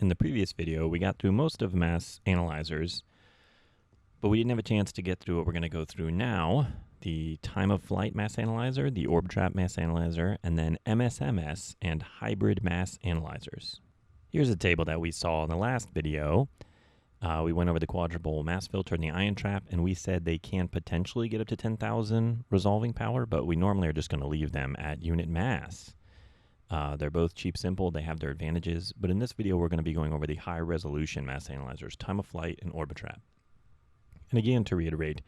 In the previous video, we got through most of mass analyzers, but we didn't have a chance to get through what we're going to go through now, the time of flight mass analyzer, the orb trap mass analyzer, and then MSMS and hybrid mass analyzers. Here's a table that we saw in the last video. We went over the quadruple mass filter and the ion trap, and we said they can potentially get up to 10,000 resolving power, but we normally are just going to leave them at unit mass. They're both cheap, simple, they have their advantages, but in this video we're going to be going over the high resolution mass analyzers, time of flight and Orbitrap. And again, to reiterate,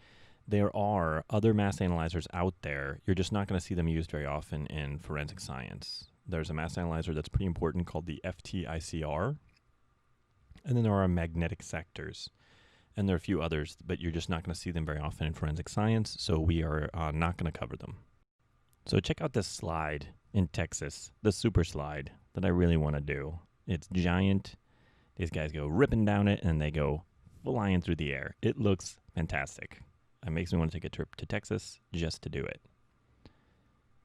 there are other mass analyzers out there. You're just not going to see them used very often in forensic science. There's a mass analyzer that's pretty important called the FTICR, and then there are magnetic sectors. And there are a few others, but you're just not going to see them very often in forensic science, so we are not going to cover them. So check out this slide in Texas, the super slide that I really want to do. It's giant. These guys go ripping down it, and they go flying through the air. It looks fantastic. It makes me want to take a trip to Texas just to do it.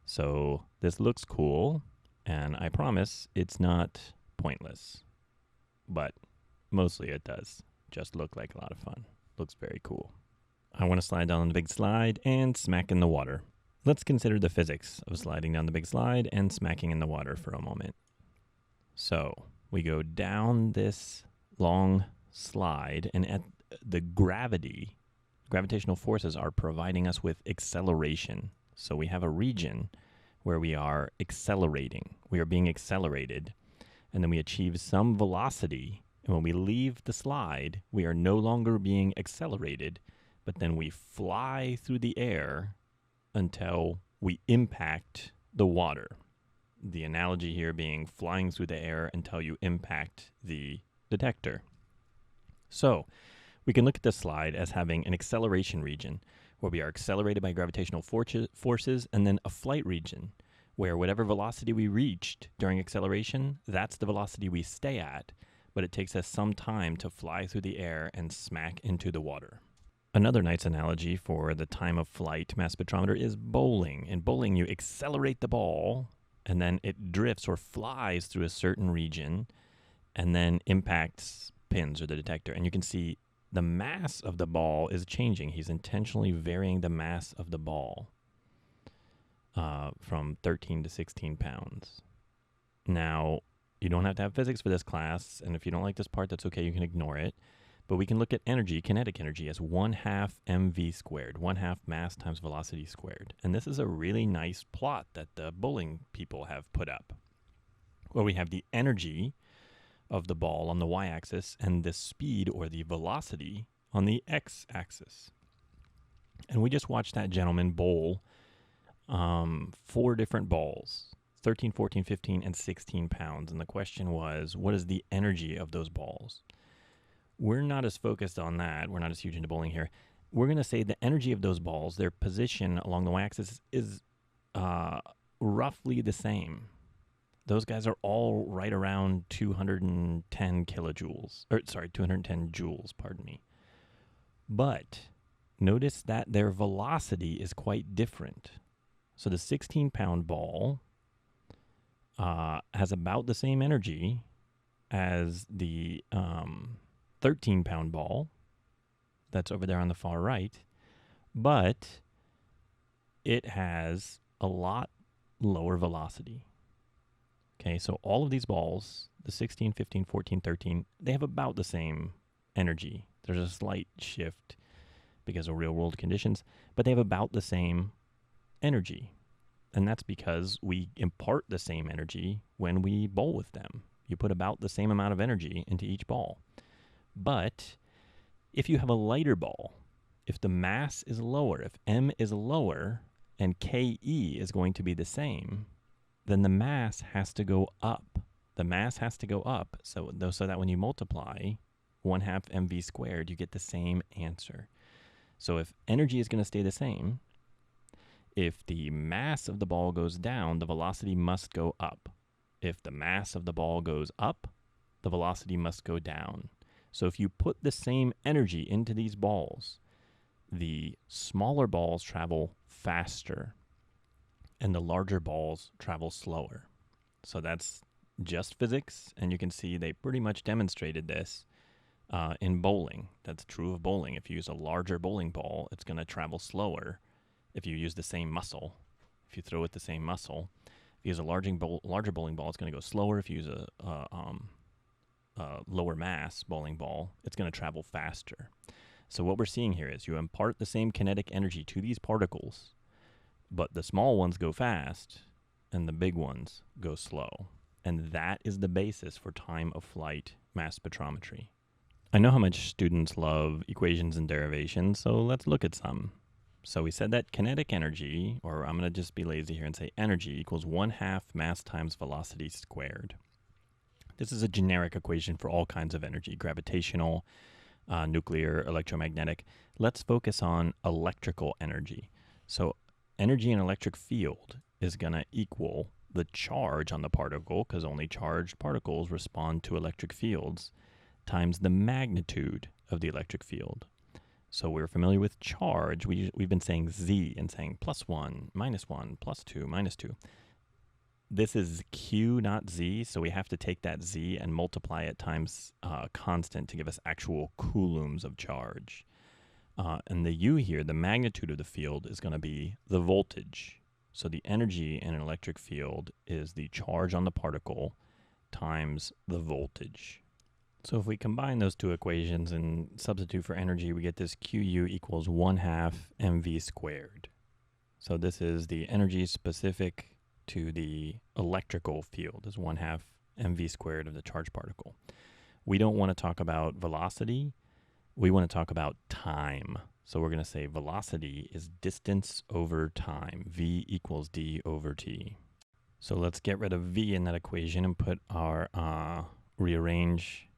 So this looks cool, and I promise it's not pointless. But mostly it does just look like a lot of fun. Looks very cool. I want to slide down on the big slide and smack in the water. Let's consider the physics of sliding down the big slide and smacking in the water for a moment. So we go down this long slide, and at the gravitational forces are providing us with acceleration. So we have a region where we are accelerating. We are being accelerated, and then we achieve some velocity. And when we leave the slide, we are no longer being accelerated, but then we fly through the air until we impact the water. The analogy here being flying through the air until you impact the detector. So we can look at this slide as having an acceleration region where we are accelerated by gravitational forces, and then a flight region where whatever velocity we reached during acceleration, that's the velocity we stay at, but it takes us some time to fly through the air and smack into the water. Another nice analogy for the time of flight mass spectrometer is bowling. In bowling, you accelerate the ball, and then it drifts or flies through a certain region, and then impacts pins or the detector. And you can see the mass of the ball is changing. He's intentionally varying the mass of the ball from 13 to 16 pounds. Now, you don't have to have physics for this class, and if you don't like this part, that's okay, you can ignore it. But we can look at energy, kinetic energy, as 1/2 mv squared, 1/2 mass times velocity squared. And this is a really nice plot that the bowling people have put up, where we have the energy of the ball on the y-axis and the speed or the velocity on the x-axis. And we just watched that gentleman bowl 4 different balls, 13, 14, 15, and 16 pounds. And the question was, what is the energy of those balls? We're not as focused on that. We're not as huge into bowling here. We're going to say the energy of those balls, their position along the y-axis is roughly the same. Those guys are all right around 210 kilojoules, or sorry, 210 joules, pardon me. But notice that their velocity is quite different. So the 16-pound ball has about the same energy as the 13-pound ball that's over there on the far right, but it has a lot lower velocity. Okay, so all of these balls, the 16, 15, 14, 13, they have about the same energy. There's a slight shift because of real-world conditions, but they have about the same energy. And that's because we impart the same energy when we bowl with them. You put about the same amount of energy into each ball. But if you have a lighter ball, if the mass is lower, if m is lower and ke is going to be the same, then the mass has to go up. The mass has to go up so that when you multiply 1/2 mv squared, you get the same answer. So if energy is going to stay the same, if the mass of the ball goes down, the velocity must go up. If the mass of the ball goes up, the velocity must go down. So if you put the same energy into these balls, the smaller balls travel faster and the larger balls travel slower. So that's just physics, and you can see they pretty much demonstrated this in bowling. That's true of bowling. If you use a larger bowling ball, it's going to travel slower. If you use the same muscle, if you throw it the same muscle, if you use a larger bowling ball, it's going to go slower. If you use a lower mass bowling ball, it's going to travel faster. So what we're seeing here is you impart the same kinetic energy to these particles, but the small ones go fast and the big ones go slow. And that is the basis for time of flight mass spectrometry. I know how much students love equations and derivations, so let's look at some. So we said that kinetic energy, or I'm going to just be lazy here and say energy, equals 1/2 mass times velocity squared. This is a generic equation for all kinds of energy, gravitational, nuclear, electromagnetic. Let's focus on electrical energy. So energy in electric field is going to equal the charge on the particle, because only charged particles respond to electric fields, times the magnitude of the electric field. So we're familiar with charge. We've been saying Z and saying +1, -1, +2, -2. This is Q, not Z, so we have to take that Z and multiply it times constant to give us actual coulombs of charge. And the U here, the magnitude of the field, is going to be the voltage. So the energy in an electric field is the charge on the particle times the voltage. So if we combine those two equations and substitute for energy, we get this QU equals 1/2 mv squared. So this is the energy specific to the electrical field, is 1/2 mv squared of the charged particle. We don't want to talk about velocity. We want to talk about time. So we're going to say velocity is distance over time. V equals d over t. So let's get rid of v in that equation and put our, rearrange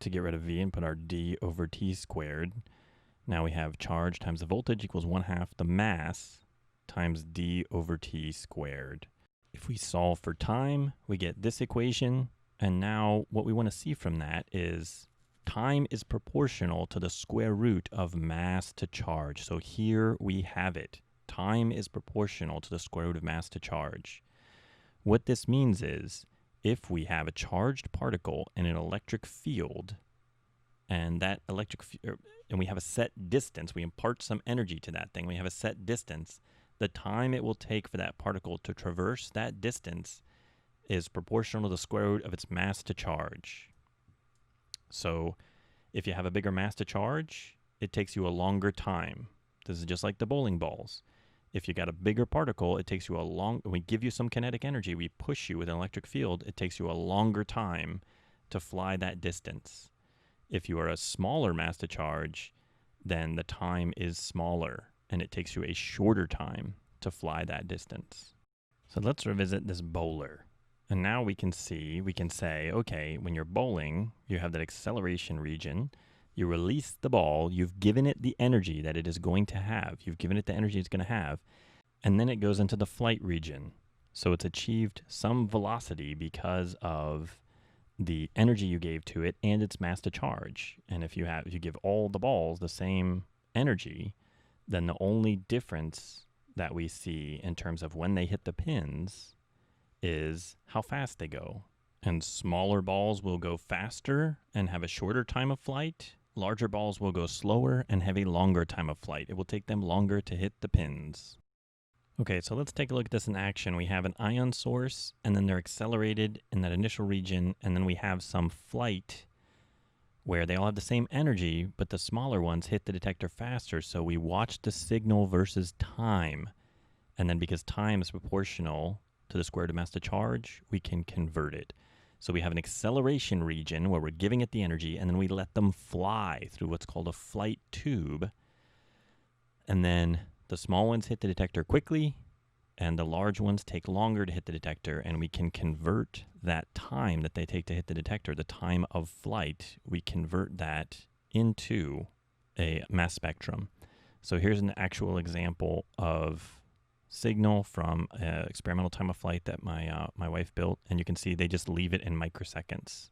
to get rid of v and put our d over t squared. Now we have charge times the voltage equals 1/2 the mass times d over t squared. If we solve for time, we get this equation. And now what we want to see from that is time is proportional to the square root of mass to charge. So here we have it. Time is proportional to the square root of mass to charge. What this means is if we have a charged particle in an electric field, and that and we have a set distance, we impart some energy to that thing, we have a set distance, the time it will take for that particle to traverse that distance is proportional to the square root of its mass to charge. So if you have a bigger mass to charge, it takes you a longer time. This is just like the bowling balls. If you got a bigger particle, it takes you we give you some kinetic energy, we push you with an electric field, it takes you a longer time to fly that distance. If you are a smaller mass to charge, then the time is smaller, and it takes you a shorter time to fly that distance. So let's revisit this bowler. And now we can say, okay, when you're bowling, you have that acceleration region. You release the ball, you've given it the energy that it is going to have. You've given it the energy it's going to have. And then it goes into the flight region. So it's achieved some velocity because of the energy you gave to it and its mass to charge. And if you give all the balls the same energy, then the only difference that we see in terms of when they hit the pins is how fast they go. And smaller balls will go faster and have a shorter time of flight. Larger balls will go slower and have a longer time of flight. It will take them longer to hit the pins. Okay, so let's take a look at this in action. We have an ion source, and then they're accelerated in that initial region, and then we have some flight where they all have the same energy, but the smaller ones hit the detector faster. So we watch the signal versus time. And then because time is proportional to the square root of mass to charge, we can convert it. So we have an acceleration region where we're giving it the energy, and then we let them fly through what's called a flight tube. And then the small ones hit the detector quickly, and the large ones take longer to hit the detector, and we can convert that time that they take to hit the detector, the time of flight, we convert that into a mass spectrum. So here's an actual example of signal from experimental time of flight that my wife built, and you can see they just leave it in microseconds.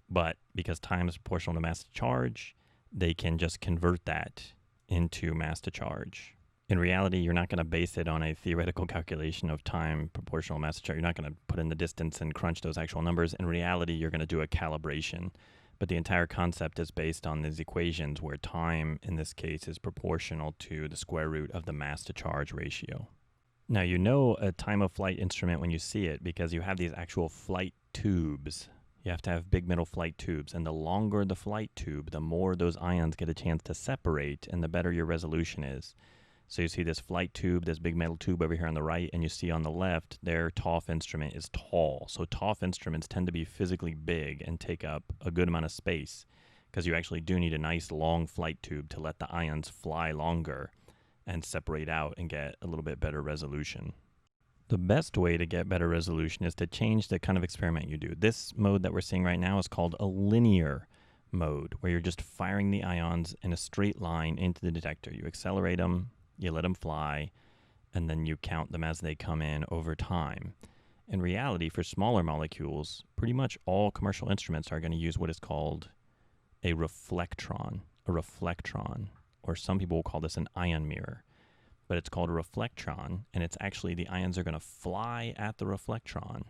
But because time is proportional to mass to charge, they can just convert that into mass to charge. In reality, you're not going to base it on a theoretical calculation of time proportional mass to charge. You're not going to put in the distance and crunch those actual numbers. In reality, you're going to do a calibration. But the entire concept is based on these equations where time, in this case, is proportional to the square root of the mass to charge ratio. Now, you know a time of flight instrument when you see it because you have these actual flight tubes. You have to have big metal flight tubes. And the longer the flight tube, the more those ions get a chance to separate and the better your resolution is. So you see this flight tube, this big metal tube over here on the right, and you see on the left, their TOF instrument is tall. So TOF instruments tend to be physically big and take up a good amount of space because you actually do need a nice long flight tube to let the ions fly longer and separate out and get a little bit better resolution. The best way to get better resolution is to change the kind of experiment you do. This mode that we're seeing right now is called a linear mode, where you're just firing the ions in a straight line into the detector. You accelerate them, you let them fly, and then you count them as they come in over time. In reality, for smaller molecules, pretty much all commercial instruments are going to use what is called a reflectron, or some people will call this an ion mirror. But it's called a reflectron, and it's actually the ions are going to fly at the reflectron,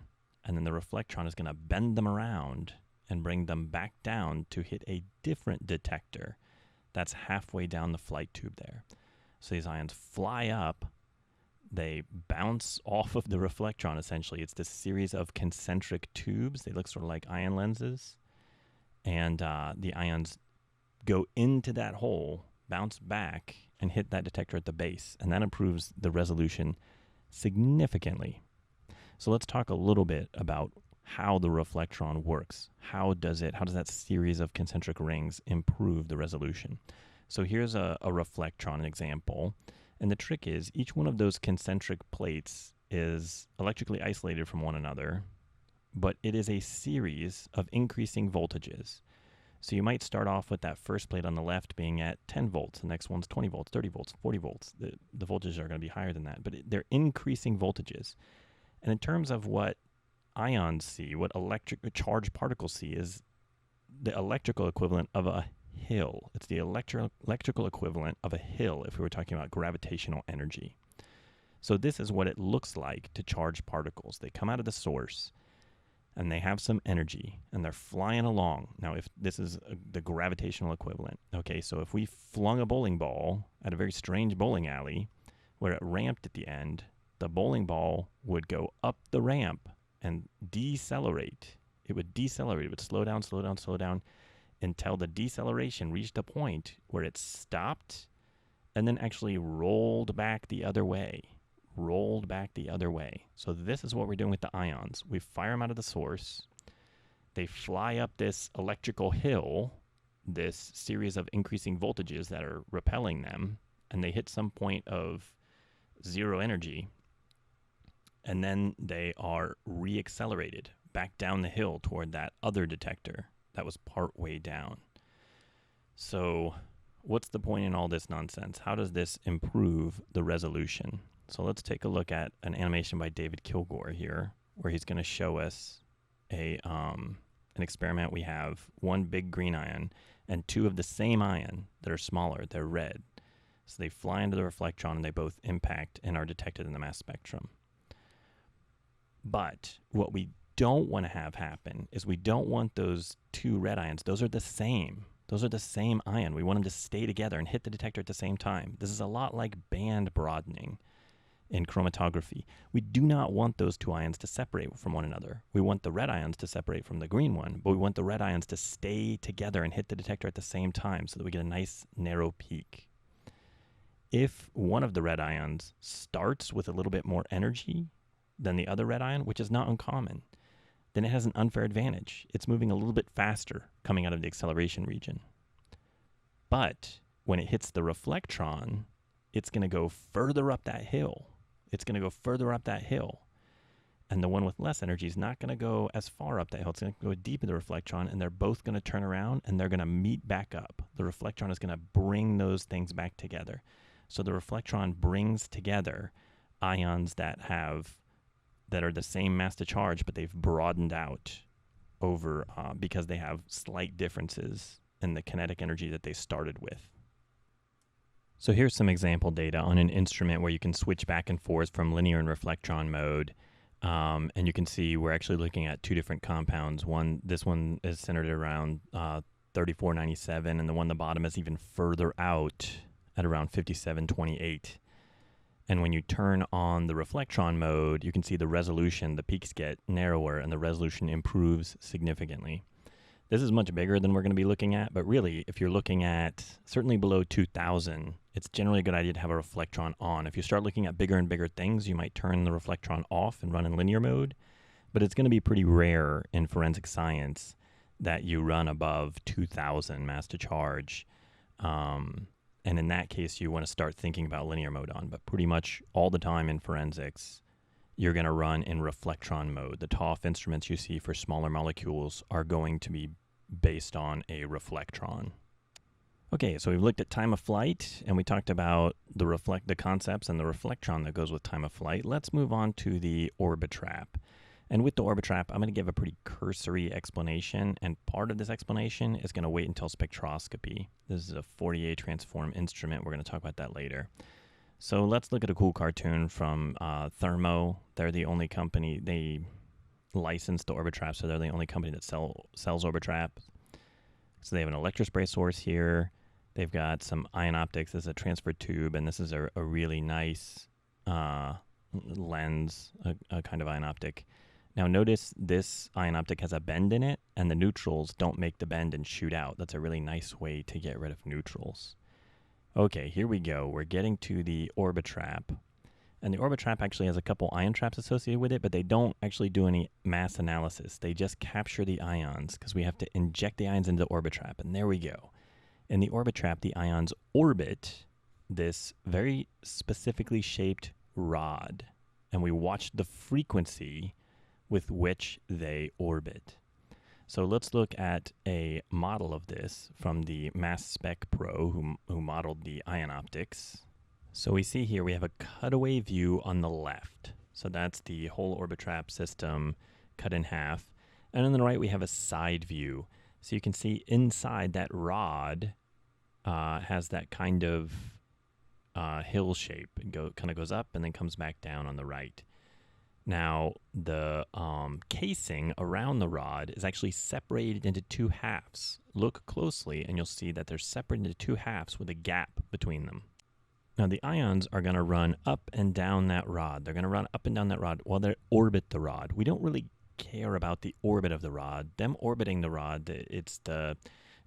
and then the reflectron is going to bend them around and bring them back down to hit a different detector that's halfway down the flight tube there. So these ions fly up, they bounce off of the reflectron essentially. It's this series of concentric tubes. They look sort of like ion lenses. And the ions go into that hole, bounce back, and hit that detector at the base. And that improves the resolution significantly. So let's talk a little bit about how the reflectron works. How does that series of concentric rings improve the resolution? So here's a reflectron example, and the trick is each one of those concentric plates is electrically isolated from one another, but it is a series of increasing voltages. So you might start off with that first plate on the left being at 10 volts, the next one's 20 volts, 30 volts, 40 volts. The voltages are going to be higher than that, but they're increasing voltages. And in terms of what ions see, what charged particles see is the electrical equivalent of a hill. It's the electrical equivalent of a hill if we were talking about gravitational energy. So this is what it looks like to charge particles. They come out of the source and they have some energy and they're flying along. Now, if this is the gravitational equivalent, okay, so if we flung a bowling ball at a very strange bowling alley where it ramped at the end, the bowling ball would go up the ramp and decelerate. It would decelerate. It would slow down, slow down, slow down until the deceleration reached a point where it stopped and then actually rolled back the other way. So this is what we're doing with the ions. We fire them out of the source. They fly up this electrical hill, this series of increasing voltages that are repelling them, and they hit some point of zero energy, and then they are reaccelerated back down the hill toward that other detector that was part way down. So what's the point in all this nonsense? How does this improve the resolution? So let's take a look at an animation by David Kilgore here, where he's going to show us an experiment. We have one big green ion and two of the same ion that are smaller. They're red. So they fly into the reflectron and they both impact and are detected in the mass spectrum. But what we don't want to have happen is we don't want those two red ions. Those are the same. Those are the same ion. We want them to stay together and hit the detector at the same time. This is a lot like band broadening in chromatography. We do not want those two ions to separate from one another. We want the red ions to separate from the green one, but we want the red ions to stay together and hit the detector at the same time so that we get a nice narrow peak. If one of the red ions starts with a little bit more energy than the other red ion, which is not uncommon, then it has an unfair advantage. It's moving a little bit faster coming out of the acceleration region. But when it hits the reflectron, it's going to go further up that hill. And the one with less energy is not going to go as far up that hill. It's going to go deep in the reflectron, and they're both going to turn around, and they're going to meet back up. The reflectron is going to bring those things back together. So the reflectron brings together ions that are the same mass to charge, but they've broadened out over because they have slight differences in the kinetic energy that they started with. So here's some example data on an instrument where you can switch back and forth from linear and reflectron mode. And you can see we're actually looking at two different compounds. This one is centered around 3497, and the one on the bottom is even further out at around 5728. And when you turn on the reflectron mode, you can see the resolution, the peaks get narrower and the resolution improves significantly. This is much bigger than we're going to be looking at, but really, if you're looking at certainly below 2000, it's generally a good idea to have a reflectron on. If you start looking at bigger and bigger things, you might turn the reflectron off and run in linear mode, but it's going to be pretty rare in forensic science that you run above 2000 mass to charge. And in that case, you want to start thinking about linear mode on, but pretty much all the time in forensics, you're going to run in reflectron mode. The TOF instruments you see for smaller molecules are going to be based on a reflectron. Okay, so we've looked at time of flight, and we talked about the concepts and the reflectron that goes with time of flight. Let's move on to the Orbitrap. And with the Orbitrap, I'm going to give a pretty cursory explanation, and part of this explanation is going to wait until spectroscopy. This is a Fourier transform instrument. We're going to talk about that later. So let's look at a cool cartoon from Thermo. They're the only company, they licensed the Orbitrap, so they're the only company that sells Orbitrap. So they have an electrospray source here. They've got some ion optics. This is a transfer tube, and this is a really nice lens, a kind of ion optic. Now notice this ion optic has a bend in it, and the neutrals don't make the bend and shoot out. That's a really nice way to get rid of neutrals. Okay, here we go. We're getting to the Orbitrap. And the Orbitrap actually has a couple ion traps associated with it, but they don't actually do any mass analysis. They just capture the ions because we have to inject the ions into the Orbitrap. And there we go. In the Orbitrap, the ions orbit this very specifically shaped rod. And we watch the frequency with which they orbit. So let's look at a model of this from the Mass Spec Pro who modeled the ion optics. So we see here we have a cutaway view on the left. So that's the whole Orbitrap system cut in half. And on the right we have a side view. So you can see inside that rod has that kind of hill shape. It kind of goes up and then comes back down on the right. Now, the casing around the rod is actually separated into two halves. Look closely and you'll see that they're separated into two halves with a gap between them. Now, the ions are going to run up and down that rod. They're going to run up and down that rod while they orbit the rod. We don't really care about the orbit of the rod. Them orbiting the rod, it's the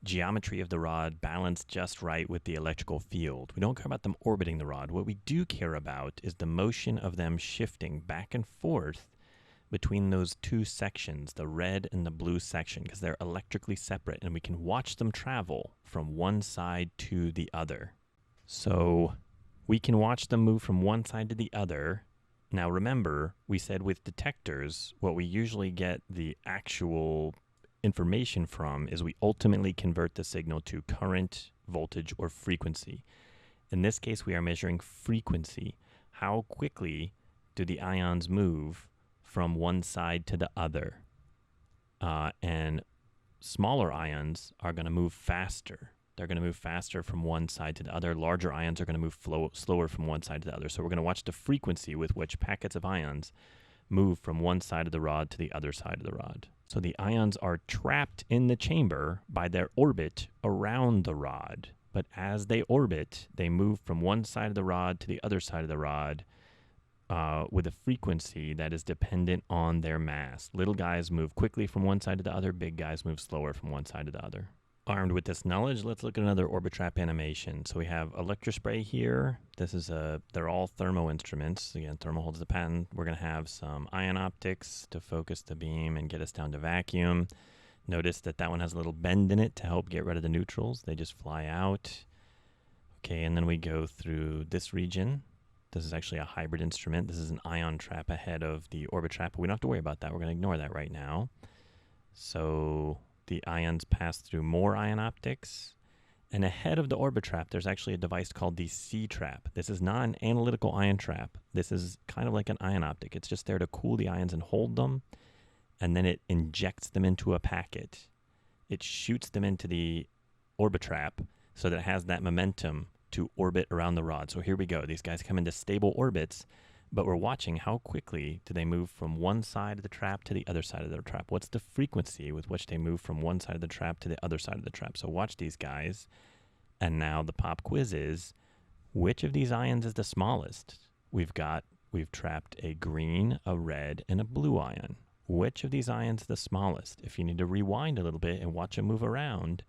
geometry of the rod balanced just right with the electrical field. We don't care about them orbiting the rod. What we do care about is the motion of them shifting back and forth between those two sections, the red and the blue section, because they're electrically separate, and we can watch them travel from one side to the other. So we can watch them move from one side to the other. Now remember, we said with detectors, what we usually get the actual information from is we ultimately convert the signal to current, voltage, or frequency. In this case, we are measuring frequency. How quickly do the ions move from one side to the other? And smaller ions are going to move faster. They're going to move faster from one side to the other. Larger ions are going to move slower from one side to the other. So we're going to watch the frequency with which packets of ions move from one side of the rod to the other side of the rod. So the ions are trapped in the chamber by their orbit around the rod. But as they orbit, they move from one side of the rod to the other side of the rod with a frequency that is dependent on their mass. Little guys move quickly from one side to the other. Big guys move slower from one side to the other. Armed with this knowledge, let's look at another Orbitrap animation. So we have electrospray here. They're all Thermo instruments. Again, Thermo holds the patent. We're going to have some ion optics to focus the beam and get us down to vacuum. Notice that one has a little bend in it to help get rid of the neutrals. They just fly out. Okay, and then we go through this region. This is actually a hybrid instrument. This is an ion trap ahead of the Orbitrap, but we don't have to worry about that. We're going to ignore that right now. So the ions pass through more ion optics. And ahead of the Orbitrap, there's actually a device called the C-trap. This is not an analytical ion trap. This is kind of like an ion optic. It's just there to cool the ions and hold them, and then it injects them into a packet. It shoots them into the Orbitrap so that it has that momentum to orbit around the rod. So here we go. These guys come into stable orbits, but we're watching how quickly do they move from one side of the trap to the other side of the trap. What's the frequency with which they move from one side of the trap to the other side of the trap? So watch these guys. And now the pop quiz is, which of these ions is the smallest? We've trapped a green, a red, and a blue ion. Which of these ions is the smallest? If you need to rewind a little bit and watch them move around,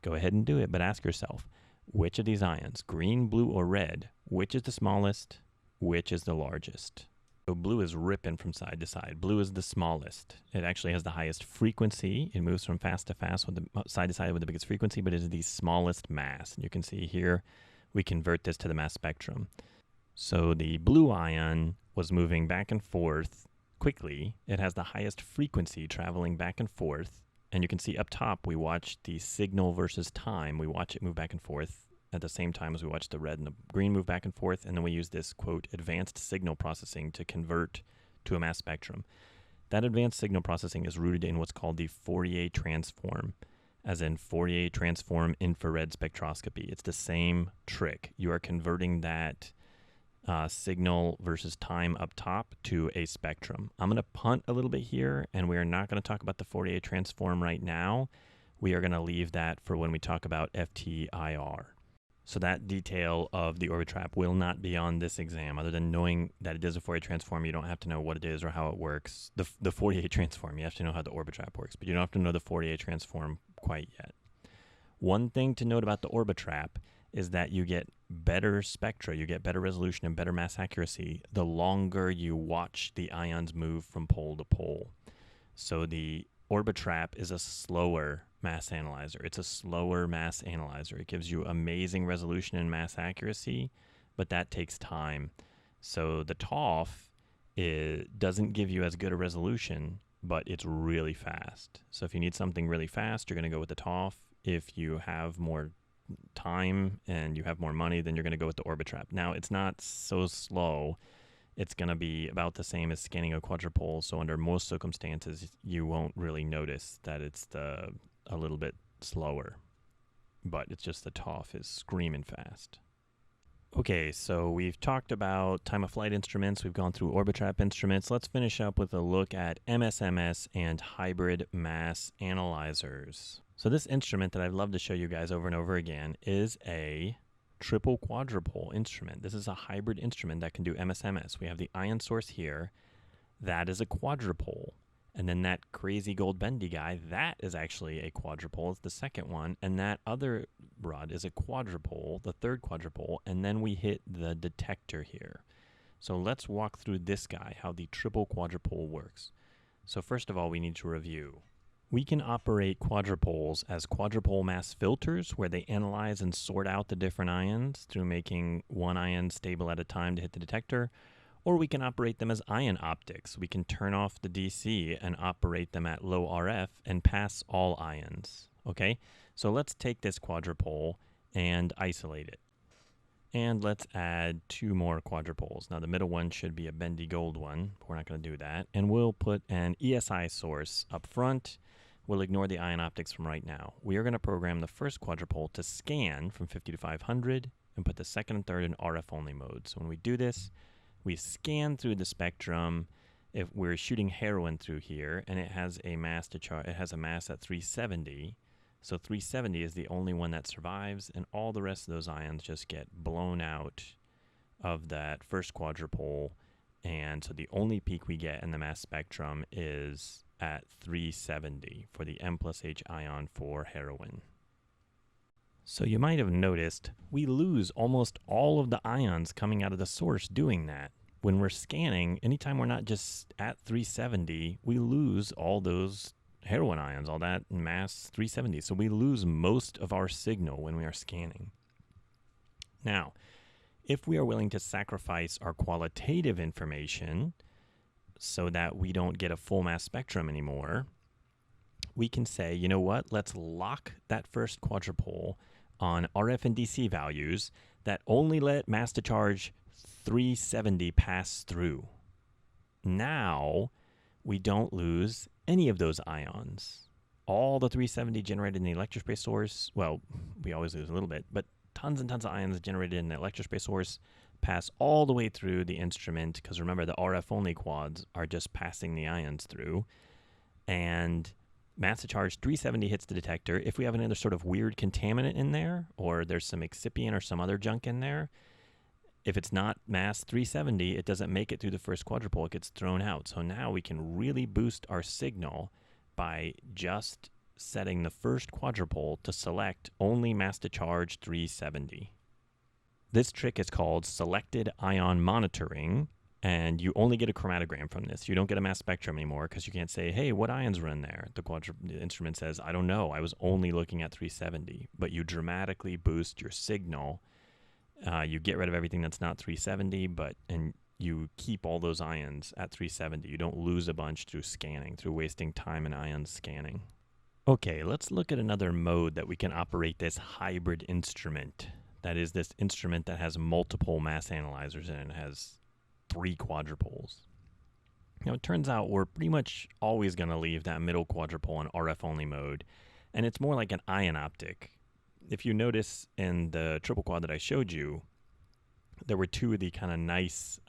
go ahead and do it, but ask yourself, which of these ions, green, blue, or red, which is the smallest, which is the largest? So blue is ripping from side to side. Blue is the smallest. It actually has the highest frequency. It moves from fast to fast with the side to side with the biggest frequency, but it is the smallest mass. And you can see here, we convert this to the mass spectrum. So the blue ion was moving back and forth quickly. It has the highest frequency traveling back and forth. And you can see up top, we watch the signal versus time. We watch it move back and forth at the same time as we watch the red and the green move back and forth. And then we use this, quote, advanced signal processing to convert to a mass spectrum. That advanced signal processing is rooted in what's called the Fourier transform, as in Fourier transform infrared spectroscopy. It's the same trick. You are converting that signal versus time up top to a spectrum. I'm going to punt a little bit here, and we are not going to talk about the Fourier transform right now. We are going to leave that for when we talk about FTIR. So that detail of the Orbitrap will not be on this exam. Other than knowing that it is a Fourier transform, you don't have to know what it is or how it works. The Fourier transform, you have to know how the Orbitrap works, but you don't have to know the Fourier transform quite yet. One thing to note about the Orbitrap is that you get better spectra, you get better resolution and better mass accuracy the longer you watch the ions move from pole to pole. So the Orbitrap is a slower mass analyzer. It's a slower mass analyzer. It gives you amazing resolution and mass accuracy, but that takes time. So the TOF doesn't give you as good a resolution, but it's really fast. So if you need something really fast, you're going to go with the TOF. If you have more time and you have more money, then you're going to go with the Orbitrap. Now, it's not so slow. It's going to be about the same as scanning a quadrupole. So under most circumstances, you won't really notice that it's a little bit slower. But it's just the TOF is screaming fast. Okay, so we've talked about time-of-flight instruments. We've gone through Orbitrap instruments. Let's finish up with a look at MSMS and hybrid mass analyzers. So this instrument that I'd love to show you guys over and over again is a triple quadrupole instrument. This is a hybrid instrument that can do MSMS. We have the ion source here. That is a quadrupole. And then that crazy gold bendy guy, that is actually a quadrupole. It's the second one. And that other rod is a quadrupole, the third quadrupole. And then we hit the detector here. So let's walk through this guy, how the triple quadrupole works. So first of all, we need to review. We can operate quadrupoles as quadrupole mass filters, where they analyze and sort out the different ions through making one ion stable at a time to hit the detector. Or we can operate them as ion optics. We can turn off the DC and operate them at low RF and pass all ions. Okay, so let's take this quadrupole and isolate it. And let's add two more quadrupoles. Now the middle one should be a bendy gold one. But we're not going to do that. And we'll put an ESI source up front. We'll ignore the ion optics from right now. We are going to program the first quadrupole to scan from 50 to 500 and put the second and third in RF only mode. So when we do this, we scan through the spectrum. If we're shooting heroin through here, and it has a mass to charge, it has a mass at 370. So 370 is the only one that survives, and all the rest of those ions just get blown out of that first quadrupole. And so the only peak we get in the mass spectrum is at 370 for the M plus H ion for heroin. So you might have noticed we lose almost all of the ions coming out of the source doing that. When we're scanning, anytime we're not just at 370, we lose all those heroin ions, all that mass 370. So we lose most of our signal when we are scanning. Now, if we are willing to sacrifice our qualitative information so that we don't get a full mass spectrum anymore, we can say, you know what, let's lock that first quadrupole on RF and DC values that only let mass to charge 370 pass through. Now, we don't lose any of those ions. All the 370 generated in the electrospray source, well, we always lose a little bit, but tons and tons of ions generated in the electrospace source pass all the way through the instrument, because remember, the RF-only quads are just passing the ions through. And mass to charge 370 hits the detector. If we have another sort of weird contaminant in there, or there's some excipient or some other junk in there, if it's not mass 370, it doesn't make it through the first quadrupole. It gets thrown out. So now we can really boost our signal by just setting the first quadrupole to select only mass to charge 370. This trick is called selected ion monitoring, and you only get a chromatogram from this. You don't get a mass spectrum anymore, because you can't say, hey, what ions were in there? The instrument says, I don't know. I was only looking at 370. But you dramatically boost your signal. You get rid of everything that's not 370, and you keep all those ions at 370. You don't lose a bunch through scanning, through wasting time in ion scanning. Okay, let's look at another mode that we can operate this hybrid instrument. That is, this instrument that has multiple mass analyzers in it and has 3 quadrupoles. Now, it turns out we're pretty much always going to leave that middle quadrupole in RF-only mode, and it's more like an ion optic. If you notice in the triple quad that I showed you, there were 2 of the kind of nice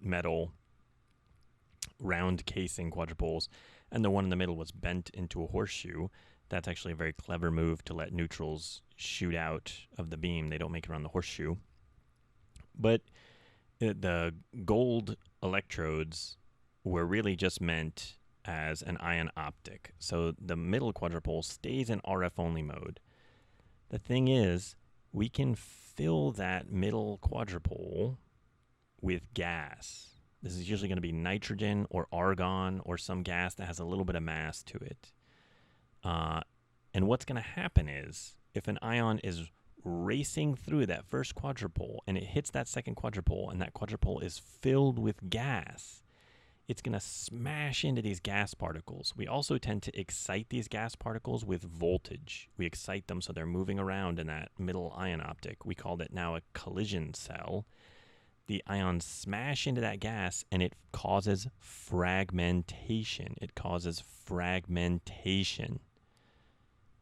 metal round casing quadrupoles, and the one in the middle was bent into a horseshoe. That's actually a very clever move to let neutrals shoot out of the beam. They don't make it around the horseshoe. But the gold electrodes were really just meant as an ion optic. So the middle quadrupole stays in RF-only mode. The thing is, we can fill that middle quadrupole with gas. This is usually going to be nitrogen or argon or some gas that has a little bit of mass to it. And what's going to happen is, if an ion is racing through that first quadrupole and it hits that second quadrupole, and that quadrupole is filled with gas, it's going to smash into these gas particles. We also tend to excite these gas particles with voltage. We excite them so they're moving around in that middle ion optic. We call it now a collision cell. The ions smash into that gas, and it causes fragmentation.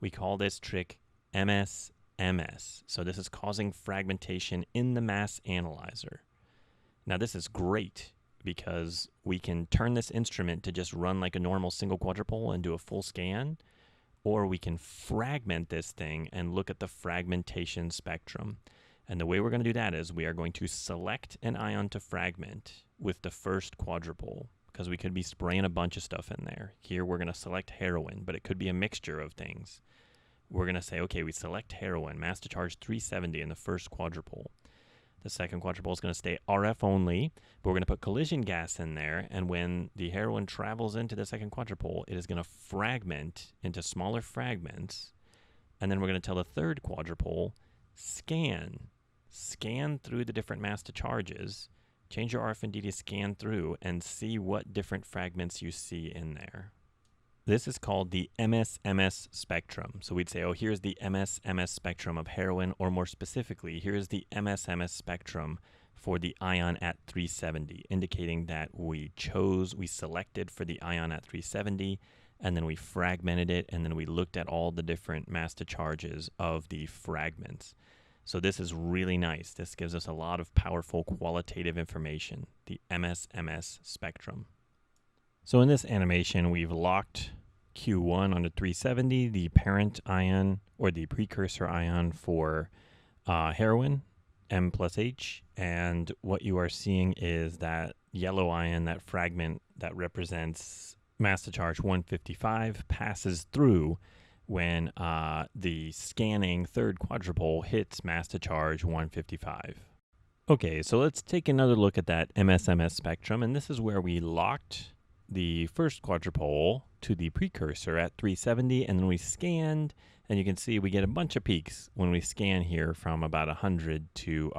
We call this trick MS-MS. So this is causing fragmentation in the mass analyzer. Now, this is great because we can turn this instrument to just run like a normal single quadrupole and do a full scan, or we can fragment this thing and look at the fragmentation spectrum. And the way we're going to do that is we are going to select an ion to fragment with the first quadrupole, because we could be spraying a bunch of stuff in there. Here we're going to select heroin, but it could be a mixture of things. We're going to say, okay, we select heroin, mass to charge 370 in the first quadrupole. The second quadrupole is going to stay RF only, but we're going to put collision gas in there, and when the heroin travels into the second quadrupole, it is going to fragment into smaller fragments, and then we're going to tell the third quadrupole, scan through the different mass to charges, change your RF and D to scan through, and see what different fragments you see in there. This is called the MS-MS spectrum. So we'd say, oh, here's the MS-MS spectrum of heroin, or more specifically, here's the MS-MS spectrum for the ion at 370, indicating that we selected for the ion at 370, and then we fragmented it, and then we looked at all the different mass to charges of the fragments. So this is really nice. This gives us a lot of powerful qualitative information, the MS-MS spectrum. So in this animation, we've locked Q1 onto 370, the parent ion or the precursor ion for heroin, M plus H. And what you are seeing is that yellow ion, that fragment that represents mass to charge 155, passes through when the scanning third quadrupole hits mass to charge 155. Okay, so let's take another look at that MS-MS spectrum, and this is where we locked the first quadrupole to the precursor at 370, and then we scanned, and you can see we get a bunch of peaks when we scan here from about 100 to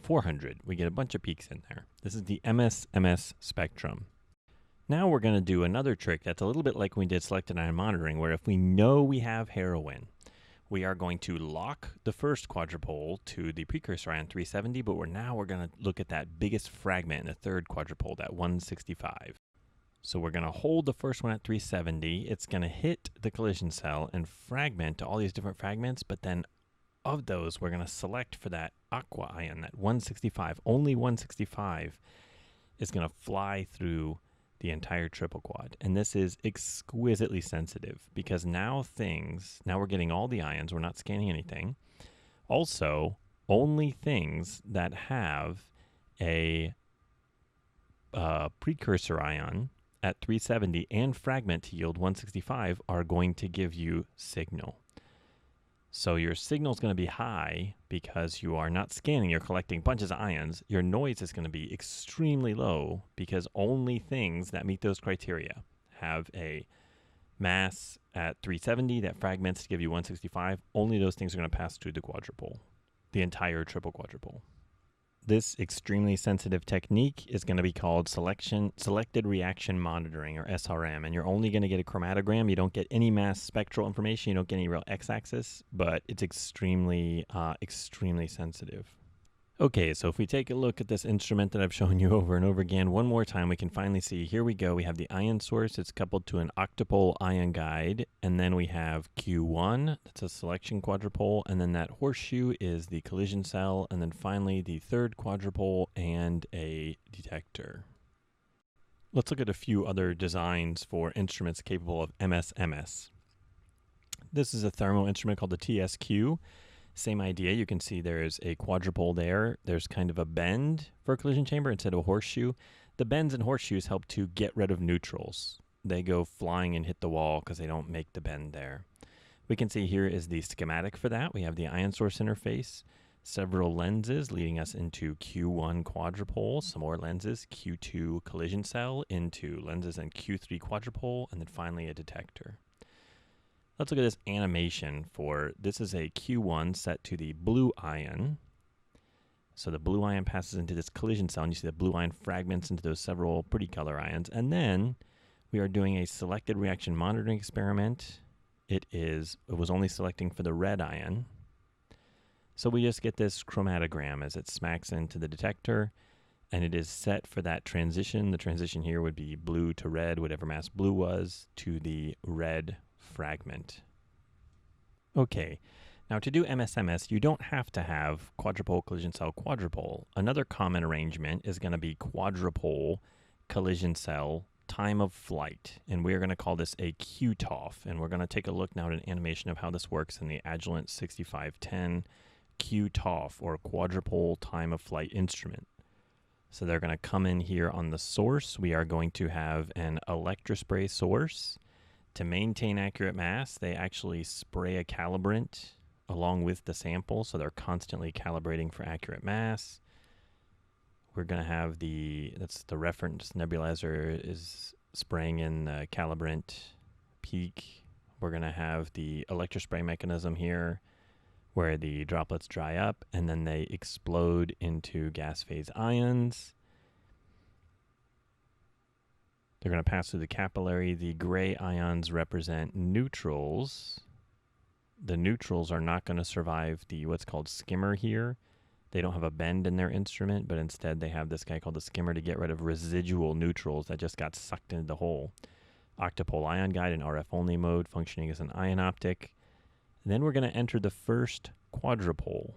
400. We get a bunch of peaks in there. This is the MS-MS spectrum. Now we're going to do another trick that's a little bit like when we did selected ion monitoring, where if we know we have heroin, we are going to lock the first quadrupole to the precursor ion 370, but we're going to look at that biggest fragment in the third quadrupole, that 165. So we're going to hold the first one at 370. It's going to hit the collision cell and fragment to all these different fragments, but then of those, we're going to select for that aqua ion, that 165. Only 165 is going to fly through the entire triple quad. And this is exquisitely sensitive because now we're getting all the ions. We're not scanning anything. Also, only things that have a precursor ion at 370 and fragment to yield 165 are going to give you signal. So your signal is going to be high because you are not scanning, you're collecting bunches of ions. Your noise is going to be extremely low because only things that meet those criteria have a mass at 370 that fragments to give you 165. Only those things are going to pass through the quadrupole, the entire triple quadrupole. This extremely sensitive technique is going to be called selected reaction monitoring, or SRM, and you're only going to get a chromatogram. You don't get any mass spectral information. You don't get any real x-axis, but it's extremely sensitive. Okay, so if we take a look at this instrument that I've shown you over and over again, one more time, we can finally see, here we go. We have the ion source. It's coupled to an octopole ion guide. And then we have Q1, that's a selection quadrupole. And then that horseshoe is the collision cell. And then finally, the third quadrupole and a detector. Let's look at a few other designs for instruments capable of MS-MS. This is a thermal instrument called the TSQ. Same idea. You can see there's a quadrupole there. There's kind of a bend for a collision chamber instead of a horseshoe. The bends and horseshoes help to get rid of neutrals. They go flying and hit the wall because they don't make the bend there. We can see here is the schematic for that. We have the ion source interface, several lenses leading us into Q1 quadrupole, some more lenses, Q2 collision cell into lenses and Q3 quadrupole, and then finally a detector. Let's look at this animation this is a Q1 set to the blue ion. So the blue ion passes into this collision cell, and you see the blue ion fragments into those several pretty color ions. And then we are doing a selected reaction monitoring experiment. It was only selecting for the red ion. So we just get this chromatogram as it smacks into the detector, and it is set for that transition. The transition here would be blue to red, whatever mass blue was, to the red fragment. Okay, now to do MS-MS, you don't have to have quadrupole collision cell quadrupole. Another common arrangement is going to be quadrupole collision cell time of flight, and we're going to call this a QTOF, and we're going to take a look now at an animation of how this works in the Agilent 6510 QTOF, or quadrupole time of flight instrument. So they're going to come in here on the source. We are going to have an electrospray source. To maintain accurate mass, they actually spray a calibrant along with the sample, so they're constantly calibrating for accurate mass. We're going to have that's the reference nebulizer is spraying in the calibrant peak. We're going to have the electrospray mechanism here where the droplets dry up and then they explode into gas phase ions. They're going to pass through the capillary. The gray ions represent neutrals. The neutrals are not going to survive what's called skimmer here. They don't have a bend in their instrument, but instead they have this guy called the skimmer to get rid of residual neutrals that just got sucked into the hole. Octopole ion guide in RF only mode, functioning as an ion optic. And then we're going to enter the first quadrupole,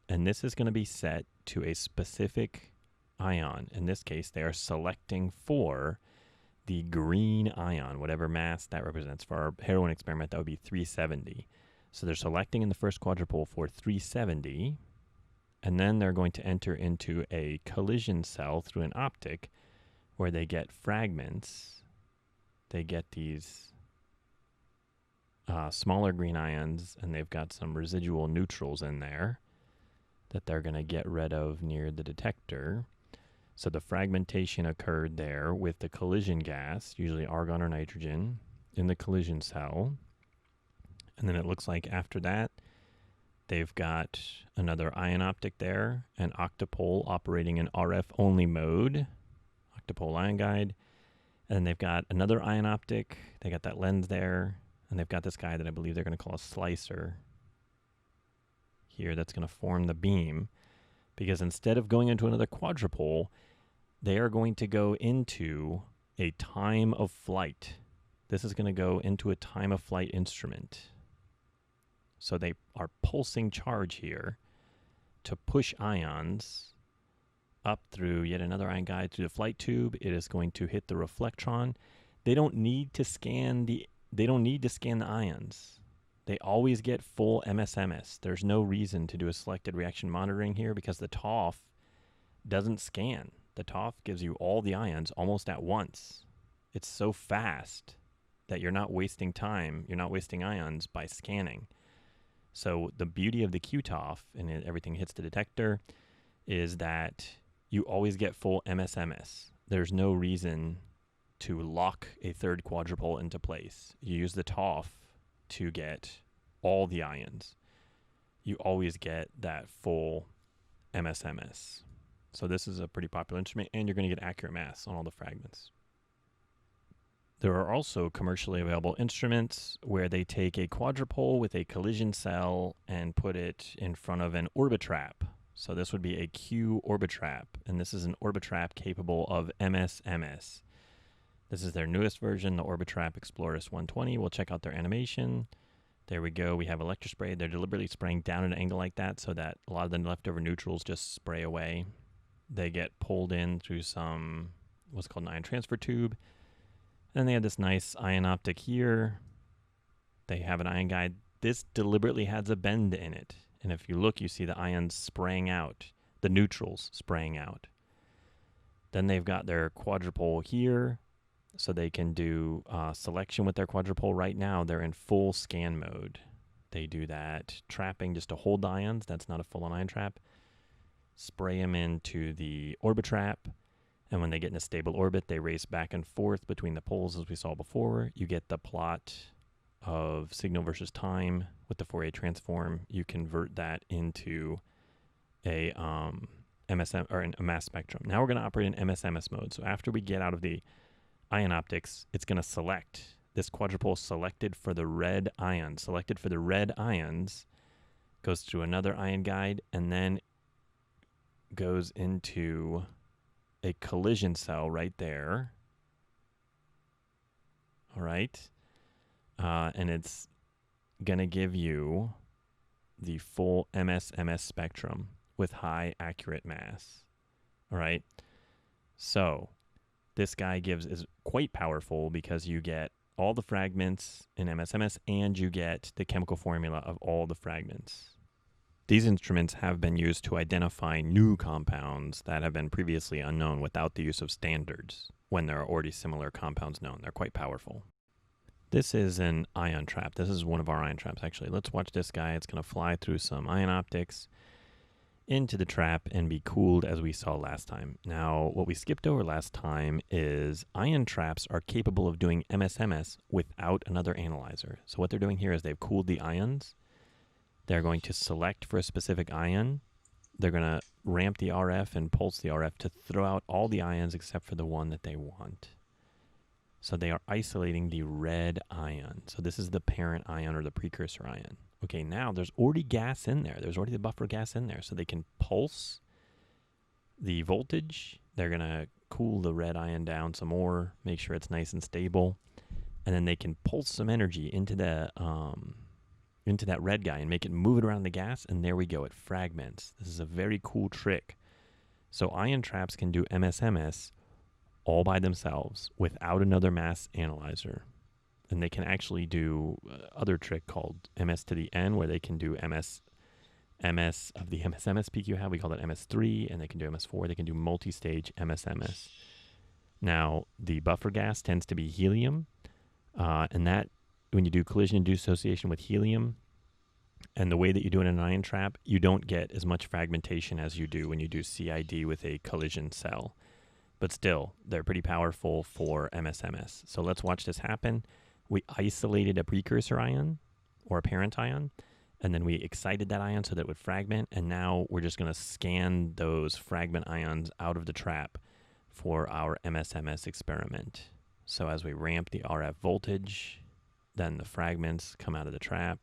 and this is going to be set to a specific ion. In this case, they are selecting for the green ion, whatever mass that represents. For our heroin experiment, that would be 370. So they're selecting in the first quadrupole for 370, and then they're going to enter into a collision cell through an optic where they get fragments. They get these smaller green ions, and they've got some residual neutrals in there that they're going to get rid of near the detector. So the fragmentation occurred there with the collision gas, usually argon or nitrogen, in the collision cell. And then it looks like after that, they've got another ion optic there, an octopole operating in RF only mode, octopole ion guide. And then they've got another ion optic. They got that lens there. And they've got this guy that I believe they're going to call a slicer here that's going to form the beam. Because instead of going into another quadrupole, they are going to go into a time of flight. This is going to go into a time of flight instrument. So they are pulsing charge here to push ions up through yet another ion guide through the flight tube. It is going to hit the reflectron. They don't need to scan the ions. They always get full MSMS. There's no reason to do a selected reaction monitoring here because the TOF doesn't scan. The TOF gives you all the ions almost at once. It's so fast that you're not wasting time. You're not wasting ions by scanning. So the beauty of the QTOF, and everything hits the detector, is that you always get full MSMS. There's no reason to lock a third quadrupole into place. You use the TOF to get all the ions. You always get that full MSMS. So this is a pretty popular instrument, and you're going to get accurate mass on all the fragments. There are also commercially available instruments where they take a quadrupole with a collision cell and put it in front of an Orbitrap. So this would be a Q Orbitrap, and this is an Orbitrap capable of MSMS. This is their newest version, the Orbitrap Exploris 120. We'll check out their animation. There we go. We have electrospray. They're deliberately spraying down at an angle like that so that a lot of the leftover neutrals just spray away. They get pulled in through some what's called an ion transfer tube. And then they have this nice ion optic here. They have an ion guide. This deliberately has a bend in it. And if you look, you see the ions spraying out, the neutrals spraying out. Then they've got their quadrupole here, so they can do selection with their quadrupole. Right now, they're in full scan mode. They do that trapping just to hold the ions. That's not a full-on ion trap. Spray them into the Orbitrap. And when they get in a stable orbit, they race back and forth between the poles as we saw before. You get the plot of signal versus time with the Fourier transform. You convert that into a MSM or a mass spectrum. Now we're going to operate in MSMS mode. So after we get out of the ion optics, it's going to select this quadrupole selected for the red ions. Selected for the red ions goes through another ion guide and then goes into a collision cell right there. All right. And it's going to give you the full MSMS spectrum with high accurate mass. All right. So this guy is quite powerful because you get all the fragments in MSMS and you get the chemical formula of all the fragments. These instruments have been used to identify new compounds that have been previously unknown without the use of standards when there are already similar compounds known. They're quite powerful. This is an ion trap. This is one of our ion traps, actually. Let's watch this guy. It's going to fly through some ion optics into the trap and be cooled as we saw last time. Now, what we skipped over last time is ion traps are capable of doing MSMS without another analyzer. So what they're doing here is they've cooled the ions. They're going to select for a specific ion. They're going to ramp the RF and pulse the RF to throw out all the ions except for the one that they want. So they are isolating the red ion. So this is the parent ion or the precursor ion. Okay, now there's already gas in there. There's already the buffer gas in there. So they can pulse the voltage. They're going to cool the red ion down some more, make sure it's nice and stable. And then they can pulse some energy into that red guy and make it move it around the gas. And there we go. It fragments. This is a very cool trick. So ion traps can do MSMS all by themselves without another mass analyzer. And they can actually do other trick called MS to the N, where they can do MS of the MSMS peak you have. We call that MS3, and they can do MS4. They can do multi-stage MSMS. Now, the buffer gas tends to be helium, and that, when you do collision-induced association with helium, and the way that you do it in an ion trap, you don't get as much fragmentation as you do when you do CID with a collision cell. But still, they're pretty powerful for MSMS. So let's watch this happen. We isolated a precursor ion or a parent ion, and then we excited that ion so that it would fragment, and now we're just going to scan those fragment ions out of the trap for our MSMS experiment. So as we ramp the RF voltage, then the fragments come out of the trap,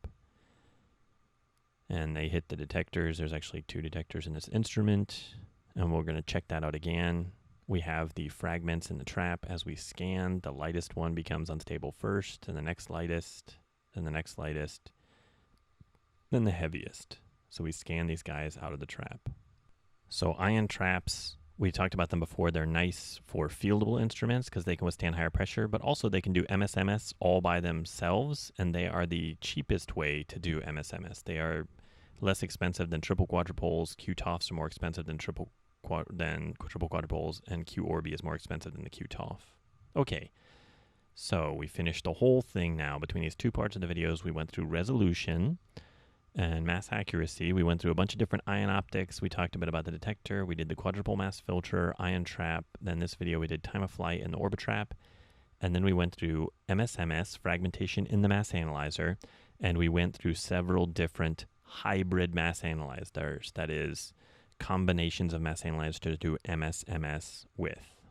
and they hit the detectors. There's actually 2 detectors in this instrument, and we're going to check that out again. We have the fragments in the trap. As we scan, the lightest one becomes unstable first, and the next lightest, and the next lightest. then the heaviest. So we scan these guys out of the trap. So ion traps, we talked about them before. They're nice for fieldable instruments because they can withstand higher pressure, but also they can do MSMS all by themselves, and they are the cheapest way to do MSMS. They are less expensive than triple quadrupoles. QTOFs are more expensive than triple quadrupoles, and QORB is more expensive than the QTOF. Okay, so we finished the whole thing now. Between these two parts of the videos, we went through resolution and mass accuracy. We went through a bunch of different ion optics. We talked a bit about the detector. We did the quadruple mass filter, ion trap. Then this video we did time of flight and the Orbitrap. And then we went through MSMS, fragmentation in the mass analyzer. And we went through several different hybrid mass analyzers. That is, combinations of mass analyzers to do MSMS with.